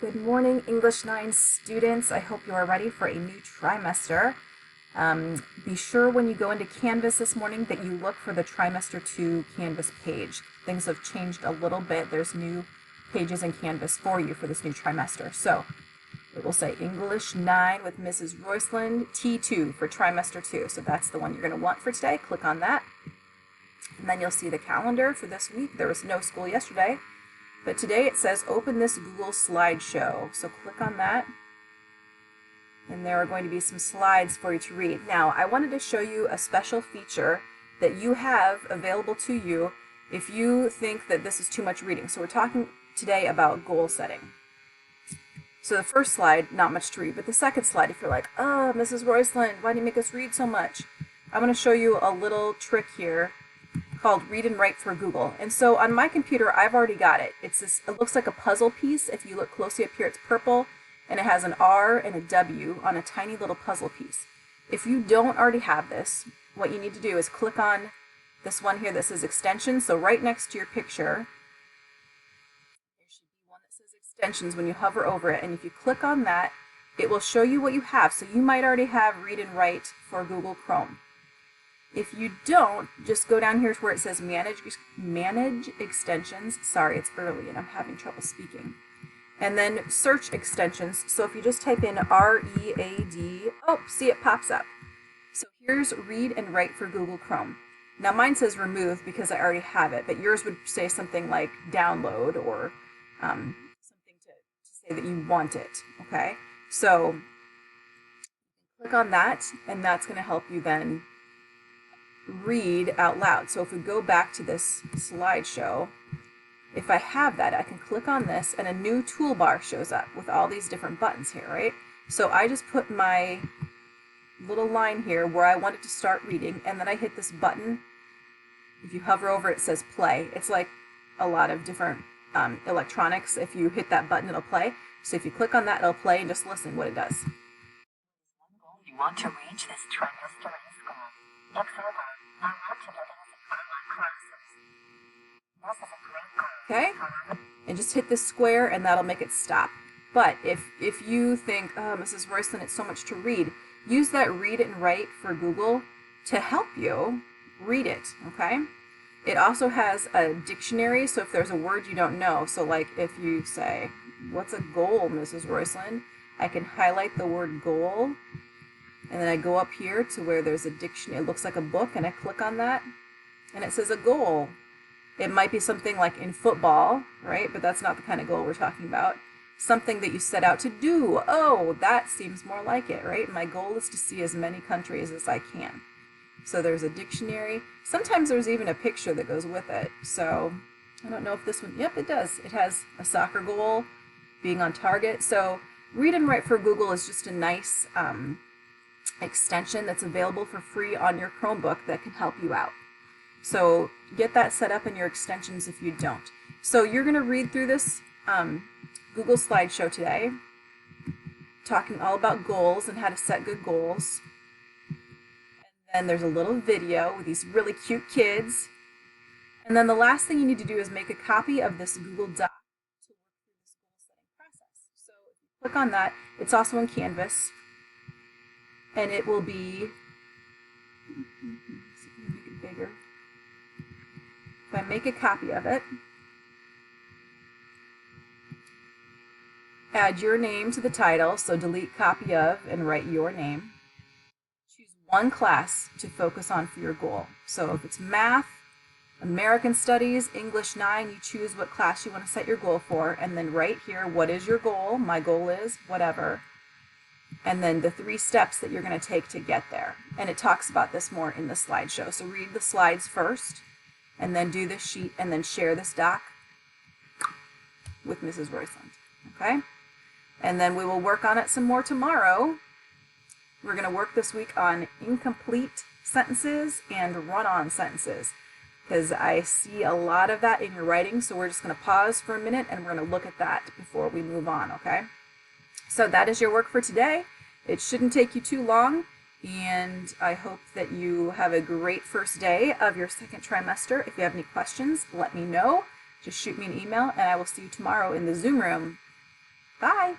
Good morning, English 9 students. I hope you are ready for a new trimester. Be sure when you go into Canvas this morning that you look for the trimester 2 Canvas page. Things have changed a little bit. There's new pages in Canvas for you for this new trimester. So it will say English 9 with Mrs. Roisland, T2 for trimester 2. So that's the one you're going to want for today. Click on that. And then you'll see the calendar for this week. There was no school yesterday. But today it says open this Google slideshow. So click on that. And there are going to be some slides for you to read. Now, I wanted to show you a special feature that you have available to you if you think that this is too much reading. So we're talking today about goal setting. So the first slide, not much to read, but the second slide, if you're like, oh, Mrs. Roisland, why do you make us read so much? I'm going to show you a little trick here called Read and Write for Google. And so on my computer, I've already got it. It's this, it looks like a puzzle piece. If you look closely up here, it's purple, and it has an R and a W on a tiny little puzzle piece. If you don't already have this, what you need to do is click on this one here that says extensions. So right next to your picture, there should be one that says extensions when you hover over it. And if you click on that, it will show you what you have. So you might already have Read and Write for Google Chrome. If you don't, just go down here to where it says manage extensions. Sorry, it's early and I'm having trouble speaking. And then search extensions. So if you just type in R-E-A-D, oh, see, it pops up. So here's Read and Write for Google Chrome. Now mine says remove because I already have it, but yours would say something like download or something to say that you want it, okay? So click on that, and that's going to help you then read out loud. So if we go back to this slideshow, if I have that, I can click on this and a new toolbar shows up with all these different buttons here, right? So I just put my little line here where I wanted to start reading, and then I hit this button. If you hover over it, it says play. It's like a lot of different electronics. If you hit that button, it'll play. So if you click on that, it'll play, and just listen what it does. One goal you want to reach this trimester in school. Example, I want to begin online classes. This is a great goal. Okay? And just hit this square, and that'll make it stop. But if you think, oh, Mrs. Roisland, it's so much to read, use that Read and Write for Google to help you read it, okay? It also has a dictionary, so if there's a word you don't know, so like if you say, what's a goal, Mrs. Roisland? I can highlight the word goal, and then I go up here to where there's a dictionary. It looks like a book, and I click on that, and it says a goal. It might be something like in football, right? But that's not the kind of goal we're talking about. Something that you set out to do. Oh, that seems more like it, right? My goal is to see as many countries as I can. So there's a dictionary. Sometimes there's even a picture that goes with it. So I don't know if this one, yep, it does. It has a soccer goal, being on target. So Read and Write for Google is just a nice extension that's available for free on your Chromebook that can help you out. So get that set up in your extensions if you don't. So you're going to read through this Google slideshow today, talking all about goals and how to set good goals. And then there's a little video with these really cute kids. And then the last thing you need to do is make a copy of this Google Doc to work through this goal setting process. So if you click on that, it's also in Canvas. And it will be, see if I can make it bigger. If I make a copy of it, add your name to the title, so delete copy of and write your name. Choose one class to focus on for your goal. So if it's math, American Studies, English 9, you choose what class you want to set your goal for, and then write here, what is your goal? My goal is whatever. And then the 3 steps that you're going to take to get there. And it talks about this more in the slideshow. So read the slides first, and then do this sheet, and then share this doc with Mrs. Roisland. Okay? And then we will work on it some more tomorrow. We're going to work this week on incomplete sentences and run-on sentences, because I see a lot of that in your writing. So we're just going to pause for a minute, and we're going to look at that before we move on, okay? So that is your work for today. It shouldn't take you too long, and I hope that you have a great first day of your second trimester. If you have any questions, let me know. Just shoot me an email, and I will see you tomorrow in the Zoom room. Bye.